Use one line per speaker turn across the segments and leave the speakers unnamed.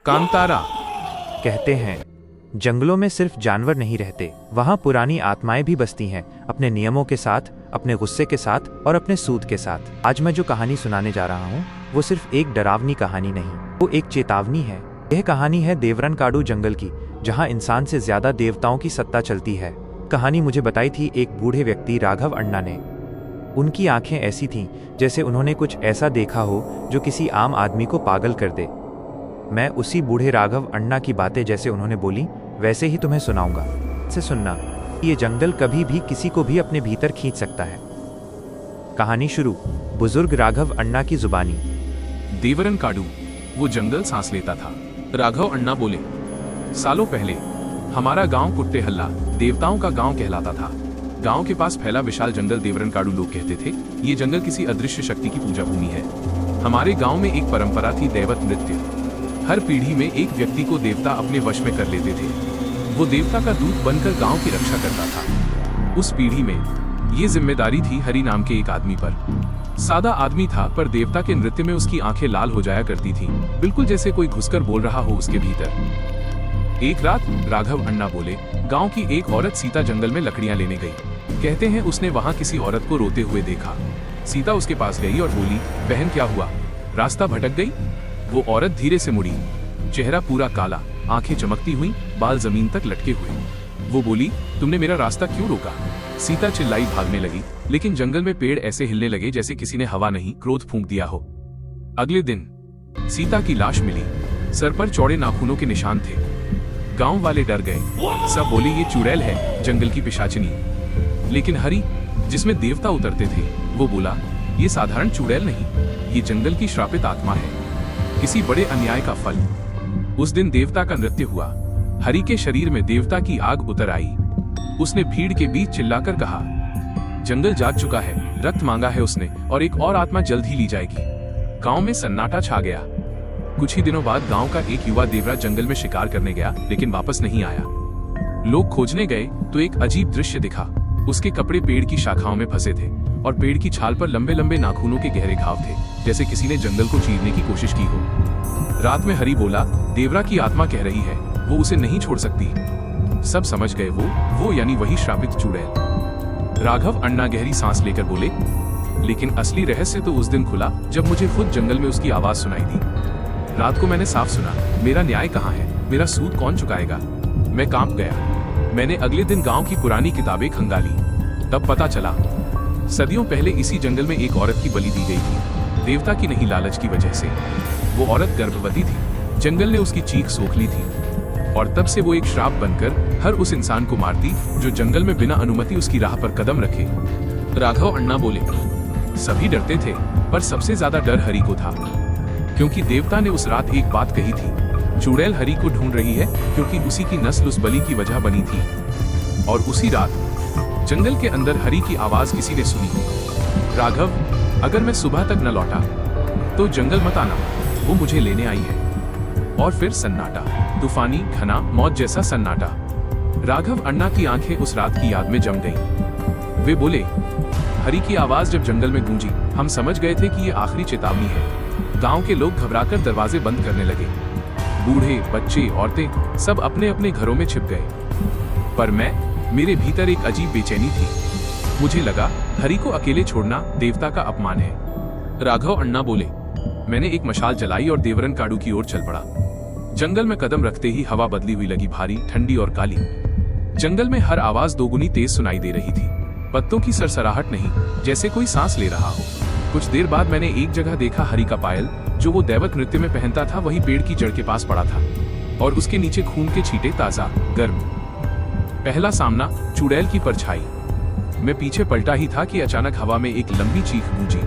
कांतारा।
कहते हैं जंगलों में सिर्फ जानवर नहीं रहते, वहाँ पुरानी आत्माएं भी बसती हैं, अपने नियमों के साथ, अपने गुस्से के साथ और अपने सूद के साथ। आज मैं जो कहानी सुनाने जा रहा हूँ वो सिर्फ एक डरावनी कहानी नहीं, वो एक चेतावनी है। यह कहानी है देवरनकाडु जंगल की, जहाँ इंसान से ज्यादा देवताओं की सत्ता चलती है। कहानी मुझे बताई थी एक बूढ़े व्यक्ति राघव अण्णा ने। उनकी आंखें ऐसी थीं जैसे उन्होंने कुछ ऐसा देखा हो जो किसी आम आदमी को पागल कर दे। मैं उसी बूढ़े राघव अण्णा की बातें जैसे उन्होंने बोली वैसे ही तुम्हें सुनाऊंगा। से सुनना, ये जंगल कभी भी किसी को भी अपने भीतर खींच सकता है। कहानी शुरू। बुजुर्ग राघव अण्णा की जुबानी।
देवरनकाडु वो जंगल सांस लेता था। राघव अण्णा बोले, सालों पहले हमारा गांव कुट्टे हल्ला देवताओं का गांव कहलाता था। गांव के पास फैला विशाल जंगल देवरनकाडु लोग कहते थे ये जंगल किसी अदृश्य शक्ति की पूजा भूमि है। हमारे गांव में एक परंपरा थी, दैवत नृत्य। हर पीढ़ी में एक व्यक्ति को देवता अपने वश में कर लेते थे। वो देवता का दूत बनकर गांव की रक्षा करता था। उस पीढ़ी में ये जिम्मेदारी थी हरि नाम के एक आदमी पर। सादा आदमी था, पर देवता के नृत्य में उसकी आंखें लाल हो जाया करती थी, बिल्कुल जैसे कोई घुसकर बोल रहा हो उसके भीतर। एक रात राघव अण्णा बोले, गांव की एक औरत सीता जंगल में लकड़ियां लेने गई। कहते हैं उसने वहां किसी औरत को रोते हुए देखा। सीता उसके पास गई और बोली, बहन क्या हुआ, रास्ता भटक गई? वो औरत धीरे से मुड़ी, चेहरा पूरा काला, आंखें चमकती हुई, बाल जमीन तक लटके हुए। वो बोली, तुमने मेरा रास्ता क्यों रोका? सीता चिल्लाई, भागने लगी, लेकिन जंगल में पेड़ ऐसे हिलने लगे जैसे किसी ने हवा नहीं क्रोध फूंक दिया हो। अगले दिन सीता की लाश मिली, सर पर चौड़े नाखूनों के निशान थे। गांव वाले डर गए, सब बोले ये चुड़ैल है, जंगल की पिशाचिनी। लेकिन हरि, जिसमें देवता उतरते थे, वो बोला, ये साधारण चुड़ैल नहीं, ये जंगल की श्रापित आत्मा है, किसी बड़े अन्याय का फल। उस दिन देवता का नृत्य हुआ। हरि के शरीर में देवता की आग उतर आई। उसने भीड़ के बीच चिल्लाकर कहा, जंगल जाग चुका है, रक्त मांगा है उसने, और एक और आत्मा जल्द ही ली जाएगी। गांव में सन्नाटा छा गया। कुछ ही दिनों बाद गांव का एक युवा देवराज जंगल में शिकार करने गया, लेकिन वापस नहीं आया। लोग खोजने गए तो एक अजीब दृश्य दिखा। उसके कपड़े पेड़ की शाखाओं में फंसे थे और पेड़ की छाल पर लंबे लंबे नाखूनों के गहरे घाव थे, जैसे किसी ने जंगल को चीरने की कोशिश की हो। रात में हरि बोला, देवरा की आत्मा कह रही है वो उसे नहीं छोड़ सकती। सब समझ गए वो यानी वही श्रापित चुड़ैल। राघव अण्णा गहरी सांस लेकर बोले, लेकिन असली रहस्य तो उस दिन खुला जब मुझे खुद जंगल में उसकी आवाज सुनाई दी। रात को मैंने साफ सुना, मेरा न्याय कहाँ है, मेरा सूद कौन चुकाएगा? मैं कांप गया। मैंने अगले दिन गांव की पुरानी किताबें खंगाली। तब पता चला सदियों पहले इसी जंगल में एक औरत की बलि दी गई थी, देवता की नहीं लालच की वजह से। वो औरत गर्भवती थी, जंगल ने उसकी चीख सोख ली थी, और तब से वो एक श्राप बनकर हर उस इंसान को मारती जो जंगल में बिना अनुमति उसकी राह पर कदम रखे। राघव अण्णा बोले, सभी डरते थे, पर सबसे ज्यादा डर हरि को था, क्योंकि देवता ने उस रात एक बात कही थी, चुड़ैल हरि को ढूंढ रही है, क्योंकि उसी की नस्ल उस बलि की वजह बनी थी। और उसी रात जंगल के अंदर हरि की आवाज किसी ने सुनी, राघव, अगर मैं सुबह तक न लौटा तो जंगल मत आना, वो मुझे लेने आई है। और फिर सन्नाटा, तूफानी, घना, मौत जैसा सन्नाटा। राघव अण्णा की आंखें उस रात की याद में जम गईं। वे बोले, हरि की आवाज जब जंगल में गूंजी, हम समझ गए थे कि ये आखिरी चेतावनी है। गांव के लोग घबराकर दरवाजे बंद करने लगे। बूढ़े, बच्चे, औरतें सब अपने अपने घरों में छिप गए। पर मेरे भीतर एक अजीब बेचैनी थी। मुझे लगा हरि को अकेले छोड़ना देवता का अपमान है। राघव अण्णा बोले, मैंने एक मशाल जलाई और देवरनकाडु की ओर चल पड़ा। जंगल में कदम रखते ही हवा बदली हुई लगी, भारी, ठंडी और काली। जंगल में हर आवाज दोगुनी तेज सुनाई दे रही थी। पत्तों की सरसराहट नहीं, जैसे कोई सांस ले रहा हो। कुछ देर बाद मैंने एक जगह देखा हरि का पायल, जो वो दैवत नृत्य में पहनता था, वही पेड़ की जड़ के पास पड़ा था, और उसके नीचे खून के छींटे, ताजा, गर्म। पहला सामना, चुड़ैल की परछाई। मैं पीछे पलटा ही था कि अचानक हवा में एक लंबी चीख गूंजी,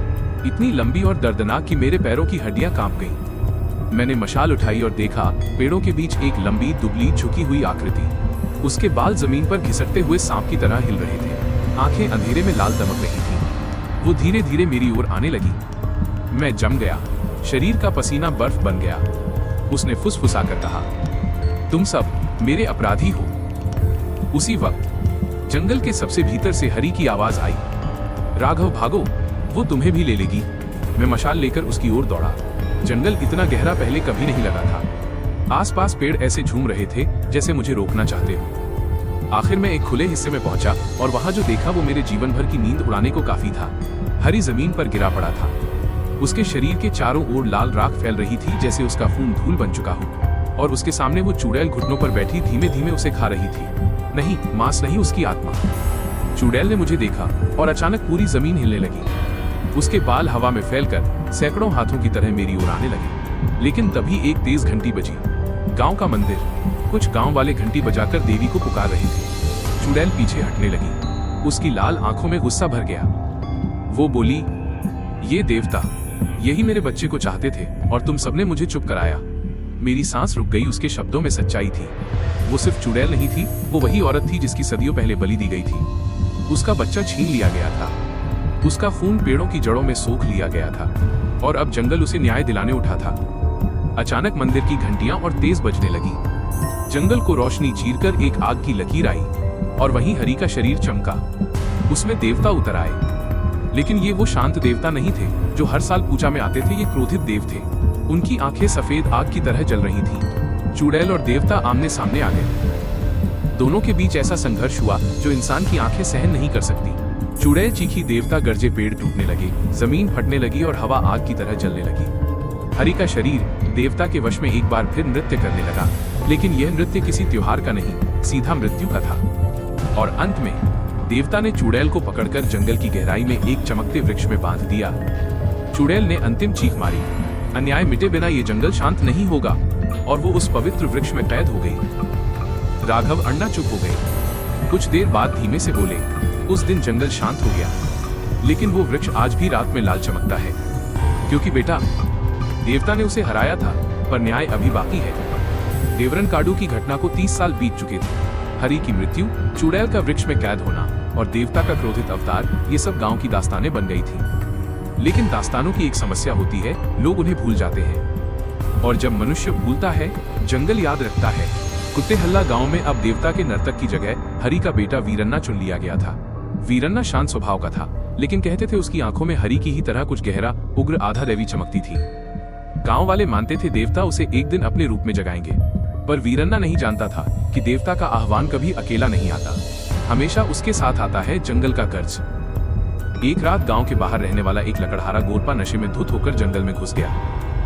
इतनी लंबी और दर्दनाक कि मेरे पैरों की हड्डियां कांप गईं। मैंने मशाल उठाई और देखा, पेड़ों के बीच एक लंबी, दुबली, झुकी हुई आकृति। उसके बाल जमीन पर घिसटते हुए सांप की तरह हिल रहे थे, आंखें अंधेरे में लाल दमक रही थीं। वो धीरे धीरे मेरी ओर आने लगी। मैं जम गया, शरीर का पसीना बर्फ बन गया। उसने फुसफुसाकर कहा, तुम सब मेरे अपराधी हो। उसी वक्त जंगल के सबसे भीतर से हरि की आवाज आई, राघव भागो, वो तुम्हें भी ले लेगी। मैं मशाल लेकर उसकी ओर दौड़ा। जंगल इतना गहरा पहले कभी नहीं लगा था। आसपास पेड़ ऐसे झूम रहे थे जैसे मुझे रोकना चाहते हो। आखिर मैं एक खुले हिस्से में पहुंचा और वहां जो देखा वो मेरे जीवन भर की नींद उड़ाने को काफी था। हरी जमीन पर गिरा पड़ा था। उसके शरीर के चारों ओर लाल राख फैल रही थी जैसे उसका खून धूल बन चुका हो, और उसके सामने वो चुड़ैल घुटनों पर बैठी धीमे धीमे उसे खा रही थी। नहीं, मांस नहीं, उसकी आत्मा। चुड़ैल ने मुझे देखा और अचानक पूरी जमीन हिलने लगी। उसके बाल हवा में फैलकर सैकड़ों हाथों की तरह मेरी ओर आने लगे। लेकिन तभी एक तेज घंटी बजी। गांव का मंदिर। कुछ गांव वाले घंटी बजाकर देवी को पुकार रहे थे। चुड़ैल पीछे हटने लगी। उसकी लाल आंखों में गुस्सा भर गया। वो बोली, ये देवता, यही मेरे बच्चे को चाहते थे और तुम सबने मुझे चुप कराया। मेरी सांस रुक गई। उसके शब्दों में सच्चाई थी। वो सिर्फ चुड़ैल नहीं थी, वो वही औरत थी जिसकी सदियों पहले बलि दी गई थी। उसका बच्चा छीन लिया गया था। उसका खून पेड़ों की जड़ों में सोख लिया गया था और अब जंगल उसे न्याय दिलाने उठा था। अचानक मंदिर की घंटियां और तेज बजने लगी। जंगल को रोशनी चीरकर एक आग की लकीर आई और वहीं हरि का शरीर चमका। उसमें देवता उतर आए। लेकिन ये वो शांत देवता नहीं थे जो हर साल पूजा में आते थे। ये क्रोधित देव थे। उनकी आंखें सफेद आग की तरह जल रही थी। चुड़ैल और देवता आमने सामने आ गए। दोनों के बीच ऐसा संघर्ष हुआ जो इंसान की आंखें सहन नहीं कर सकती। चुड़ैल चीखी, देवता गरजे, पेड़ टूटने लगे, जमीन फटने लगी और हवा आग की तरह जलने लगी। हरि का शरीर देवता के वश में एक बार फिर नृत्य करने लगा। लेकिन यह नृत्य किसी त्योहार का नहीं, सीधा मृत्यु का था। और अंत में देवता ने चुड़ैल को पकड़कर जंगल की गहराई में एक चमकते वृक्ष में बांध दिया। चुड़ैल ने अंतिम चीख मारी, अन्याय मिटे बिना ये जंगल शांत नहीं होगा, और वो उस पवित्र वृक्ष में कैद हो गई। राघव अन्ना चुप हो गए। कुछ देर बाद धीमे से बोले, उस दिन जंगल शांत हो गया, लेकिन वो वृक्ष आज भी रात में लाल चमकता है। क्योंकि बेटा, देवता ने उसे हराया था, पर न्याय अभी बाकी है। देवरन काडू की घटना को 30 साल बीत चुके थे। हरि की मृत्यु, चुड़ैल का वृक्ष में कैद होना और देवता का क्रोधित अवतार, ये सब गांव की दास्तानें बन गई थी। लेकिन दास्तानों की एक समस्या होती है, लोग उन्हें भूल जाते हैं। और जब मनुष्य भूलता है, जंगल याद रखता है। कुत्ते हल्ला गांव में अब देवता के नर्तक की जगह हरि का बेटा वीरन्ना चुन लिया गया था। वीरन्ना शांत स्वभाव का था, लेकिन कहते थे उसकी आंखों में हरि की ही तरह कुछ गहरा, उग्र, आधा दैवी चमकती थी। गांव वाले मानते थे देवता उसे एक दिन अपने रूप में जगाएंगे, पर वीरन्ना नहीं जानता था कि देवता का आह्वान कभी अकेला नहीं आता, हमेशा उसके साथ आता है जंगल का कर्ज। एक रात गांव के बाहर रहने वाला एक लकड़हारा गोरपा नशे में धुत होकर जंगल में घुस गया।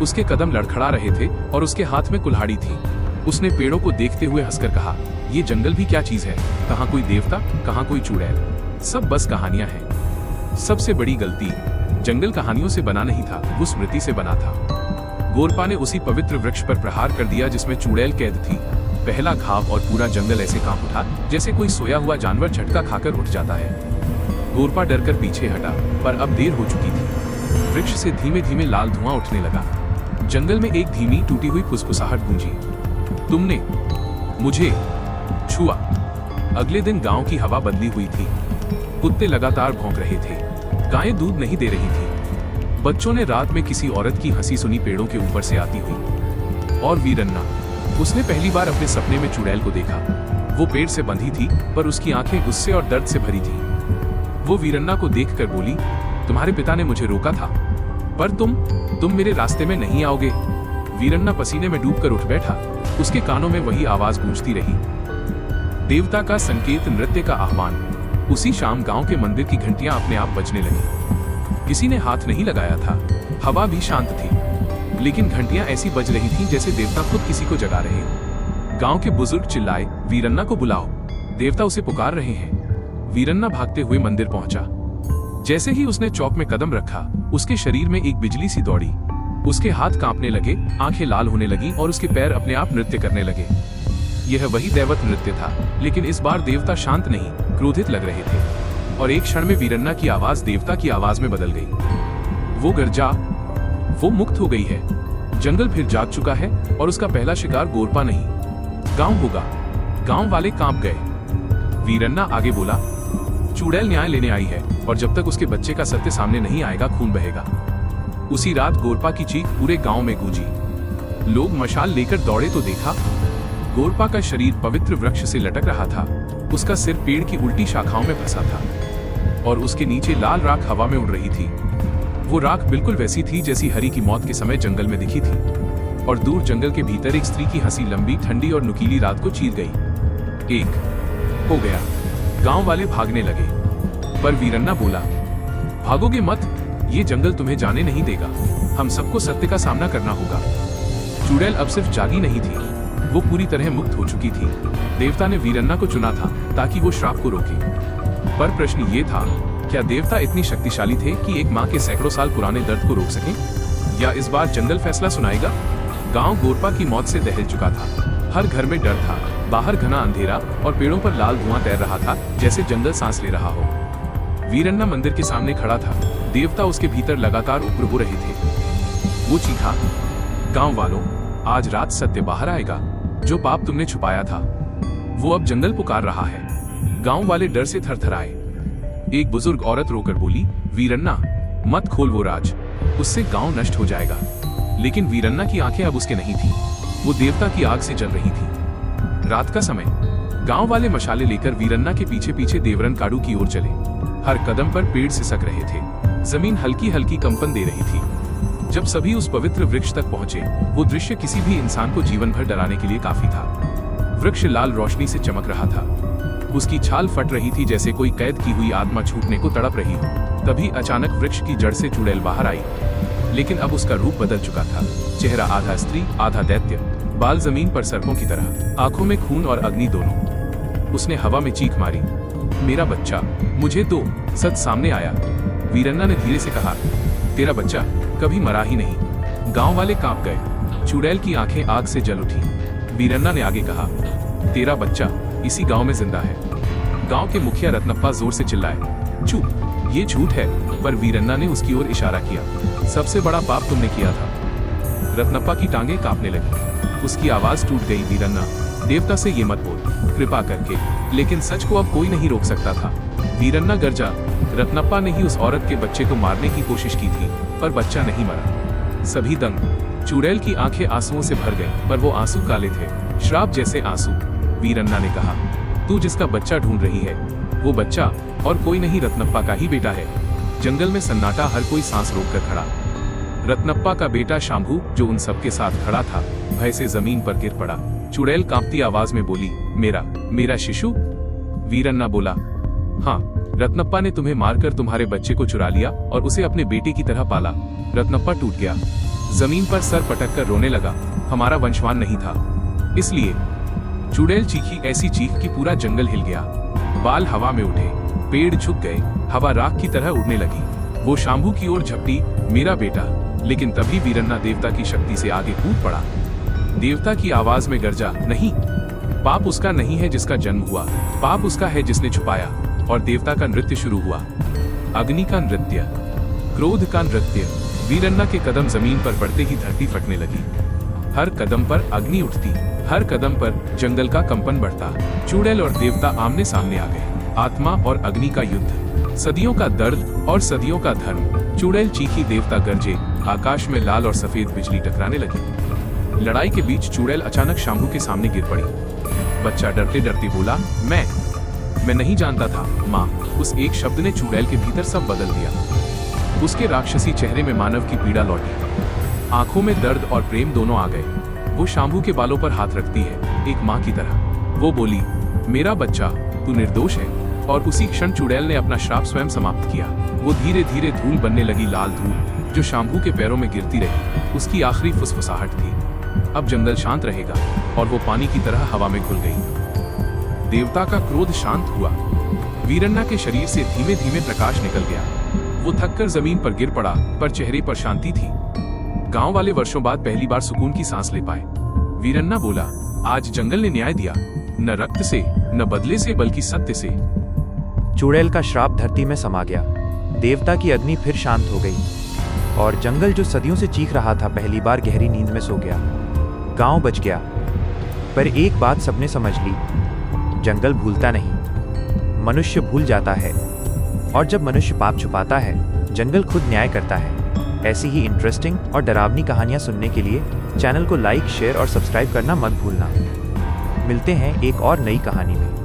उसके कदम लड़खड़ा रहे थे और उसके हाथ में कुल्हाड़ी थी। उसने पेड़ों को देखते हुए हंसकर कहा, ये जंगल भी क्या चीज है, कहाँ कोई देवता, कहाँ कोई चुड़ैल, सब बस कहानियां हैं। सबसे बड़ी गलती, जंगल कहानियों से बना नहीं था, वो स्मृति से बना था। गोरपा ने उसी पवित्र वृक्ष पर प्रहार कर दिया जिसमें चुड़ैल कैद थी। पहला घाव और पूरा जंगल ऐसे कांप उठा जैसे कोई सोया हुआ जानवर झटका खाकर उठ जाता है। गोरपा डरकर पीछे हटा, पर अब देर हो चुकी थी। वृक्ष से धीमे धीमे लाल धुआं उठने लगा। जंगल में एक धीमी टूटी हुई फुसफुसाहट गूंजी, तुमने मुझे छुआ। अगले दिन गांव की हवा बदली हुई थी। कुत्ते लगातार भौंक रहे थे, गायें दूध नहीं दे रही थी। बच्चों ने रात में किसी औरत की हंसी सुनी पेड़ों के ऊपर से आती हुई। और वीरन्ना, उसने पहली बार अपने सपने में चुड़ैल को देखा। वो पेड़ से बंधी थी, पर उसकी आंखें गुस्से और दर्द से भरी थी। वो वीरन्ना को देखकर बोली, तुम्हारे पिता ने मुझे रोका था, पर तुम मेरे रास्ते में नहीं आओगे। वीरन्ना पसीने में डूबकर उठ बैठा। उसके कानों में वही आवाज गूंजती रही, देवता का संकेत, नृत्य का आह्वान। उसी शाम गांव के मंदिर की घंटियां अपने आप बजने लगी। किसी ने हाथ नहीं लगाया था, हवा भी शांत थी, लेकिन घंटियां ऐसी बज रही थीं जैसे देवता खुद किसी को जगा रहे हैं। गांव के बुजुर्ग चिल्लाए, वीरन्ना को बुलाओ, देवता उसे पुकार रहे हैं। वीरन्ना भागते हुए मंदिर पहुंचा। जैसे ही उसने चौक में कदम रखा, उसके शरीर में एक बिजली सी दौड़ी। उसके हाथ कांपने लगे, आंखें लाल होने लगी और उसके पैर अपने आप नृत्य करने लगे। यह वही दैवत नृत्य था, लेकिन इस बार देवता शांत नहीं, क्रोधित लग रहे थे। और एक क्षण में वीरन्ना की आवाज देवता की आवाज में बदल गई। वो गरजा, वो मुक्त हो गई है। जंगल फिर जाग चुका है और उसका पहला शिकार गोरपा नहीं, गांव होगा। गांव वाले कांप गए। वीरन्ना आगे बोला, चुड़ैल न्याय लेने आई है और जब तक उसके बच्चे का सत्य सामने नहीं आएगा, खून बहेगा। उसी रात गोरपा की चीख पूरे गांव में गूंजी। लोग मशाल लेकर दौड़े तो देखा, गोरपा का शरीर पवित्र वृक्ष से लटक रहा था। उसका सिर पेड़ की उल्टी शाखाओं में फंसा था और उसके नीचे लाल राख हवा में उड़ रही थी। वो राख बिल्कुल वैसी थी जैसी हरि की मौत के समय जंगल में दिखी थी। और दूर जंगल के भीतर एक स्त्री की हंसी लंबी ठंडी और नुकीली रात को चीर गई। एक हो गया। गांव वाले भागने लगे, पर वीरन्ना बोला, भागोगे मत, ये जंगल तुम्हें जाने नहीं देगा। हम सबको सत्य का सामना करना होगा। चुड़ैल अब सिर्फ जागी नहीं थी, वो पूरी तरह मुक्त हो चुकी थी। देवता ने वीरन्ना को चुना था ताकि वो श्राप को रोके। पर प्रश्न ये था, क्या देवता इतनी शक्तिशाली थे कि एक माँ के सैकड़ों साल पुराने दर्द को रोक सकें? या इस बार जंगल फैसला सुनाएगा? गांव गोरपा की मौत से दहल चुका था। हर घर में डर था, बाहर घना अंधेरा और पेड़ों पर लाल धुआं तैर रहा था, जैसे जंगल सांस ले रहा हो। वीरन्ना मंदिर के सामने खड़ा था। देवता उसके भीतर लगातार उग्र हो रहे थे। वो चीखा, गांव वालों, आज रात सत्य बाहर आएगा। जो पाप तुमने छुपाया था, वो अब जंगल पुकार रहा है। गांव वाले डर से थरथराए। एक बुजुर्ग औरत रोकर बोली, वीरन्ना, मत खोल वो राज, उससे गांव नष्ट हो जाएगा। लेकिन वीरन्ना की आंखें अब उसके नहीं थी, वो देवता की आग से जल रही थी। रात का समय, गांव वाले मशाले लेकर वीरन्ना के पीछे पीछे देवरन काडू की ओर चले। हर कदम पर पेड़ सिसक रहे थे, जमीन हल्की हल्की कंपन दे रही थी। जब सभी उस पवित्र वृक्ष तक पहुंचे, वो दृश्य किसी भी इंसान को जीवन भर डराने के लिए काफी था। वृक्ष लाल रोशनी से चमक रहा था, उसकी छाल फट रही थी जैसे कोई कैद की हुई आत्मा छूटने को तड़प रही हो। तभी अचानक वृक्ष की जड़ से चुड़ैल बाहर आई, लेकिन अब उसका रूप बदल चुका था। चेहरा आधा स्त्री आधा दैत्य, बाल जमीन पर सर्पों की तरह, आंखों में खून और अग्नि दोनों। उसने हवा में चीख मारी, मेरा बच्चा, मुझे दो। सच सामने आया। वीरन्ना ने धीरे से कहा, तेरा बच्चा कभी मरा ही नहीं। गांव वाले कांप गए। चुड़ैल की आंखें आग से जल उठी। वीरन्ना ने आगे कहा, तेरा बच्चा इसी गांव में जिंदा है। गांव के मुखिया रत्नप्पा जोर से चिल्लाए, चुप, ये झूठ है। पर वीरन्ना ने उसकी ओर इशारा किया, सबसे बड़ा पाप तुमने किया था। रत्नप्पा की टांगें कांपने लगी, उसकी आवाज टूट गई, वीरन्ना, देवता से ये मत बोल, कृपा करके। लेकिन सच को अब कोई नहीं रोक सकता था। वीरन्ना गरजा। रत्नप्पा ने ही उस औरत के बच्चे को मारने की कोशिश की थी, पर बच्चा नहीं मरा। सभी दंग। चुड़ैल की आंखें आंसुओं से भर गईं, पर वो आंसू काले थे, श्राप जैसे आंसू। वीरन्ना ने कहा, तू जिसका बच्चा ढूंढ रही है, वो बच्चा और कोई नहीं, रत्नप्पा का ही बेटा है। जंगल में सन्नाटा, हर कोई सांस रोककर खड़ा। रत्नप्पा का बेटा शांभू, जो उन सबके साथ खड़ा था, भय से जमीन पर गिर पड़ा। चुड़ैल कांपती आवाज में बोली, मेरा शिशु? वीरन्ना बोला, हाँ, रत्नप्पा ने तुम्हें मारकर तुम्हारे बच्चे को चुरा लिया और उसे अपने बेटे की तरह पाला। रत्नप्पा टूट गया, जमीन पर सर पटक कर रोने लगा। हमारा वंशवान नहीं था, इसलिए। चुड़ैल चीखी ऐसी चीख कि पूरा जंगल हिल गया। बाल हवा में उठे, पेड़ झुक गए, हवा राख की तरह उड़ने लगी। वो शांभू की ओर झपटी, मेरा बेटा। लेकिन तभी वीरन्ना देवता की शक्ति से आगे कूद पड़ा। देवता की आवाज में गरजा, नहीं, पाप उसका नहीं है जिसका जन्म हुआ, पाप उसका है जिसने छुपाया। और देवता का नृत्य शुरू हुआ। अग्नि का नृत्य, क्रोध का नृत्य। वीरन्ना के कदम जमीन पर पड़ते ही धरती फटने लगी। हर कदम पर अग्नि उठती, हर कदम पर जंगल का कंपन बढ़ता। चुड़ैल और देवता आमने सामने आ गए। आत्मा और अग्नि का युद्ध, सदियों का दर्द और सदियों का धर्म। चुड़ैल चीखी, देवता गरजे। आकाश में लाल और सफेद बिजली टकराने लगी। लड़ाई के बीच चुड़ैल अचानक शांभू के सामने गिर पड़ी। बच्चा डरते डरते बोला, मैं नहीं जानता था, माँ। उस एक शब्द ने चुड़ैल के भीतर सब बदल दिया। उसके राक्षसी चेहरे में मानव की पीड़ा लौटी, आंखों में दर्द और प्रेम दोनों आ गए। वो शांभू के बालों पर हाथ रखती है, एक माँ की तरह। वो बोली, मेरा बच्चा, तू निर्दोष है। और उसी क्षण चुड़ैल ने अपना श्राप स्वयं समाप्त किया। वो धीरे धीरे धूल बनने लगी, लाल धूल, जो शांभू के पैरों में गिरती रही। उसकी आखिरी फुसफुसाहट थी। अब जंगल शांत रहेगा। और वो पानी की तरह हवा में घुल गई। देवता का क्रोध शांत हुआ। वीरन्ना के शरीर से धीमे धीमे प्रकाश निकल गया। वो थककर जमीन पर गिर पड़ा, पर चेहरे पर शांति थी। गांव वाले वर्षों बाद पहली बार सुकून की सांस ले पाए। वीरन्ना बोला, आज जंगल ने न्याय दिया, न रक्त से, न बदले से, बल्कि सत्य से।
चुड़ैल का श्राप धरती में समा गया। देवता की अग्नि फिर शांत हो गई और जंगल जो सदियों से चीख रहा था, पहली बार गहरी नींद में सो गया। गांव बच गया। पर एक बात सबने समझ ली, जंगल भूलता नहीं, मनुष्य भूल जाता है। और जब मनुष्य पाप छुपाता है, जंगल खुद न्याय करता है। ऐसी ही इंटरेस्टिंग और डरावनी कहानियां सुनने के लिए चैनल को लाइक, शेयर और सब्सक्राइब करना मत भूलना। मिलते हैं एक और नई कहानी में।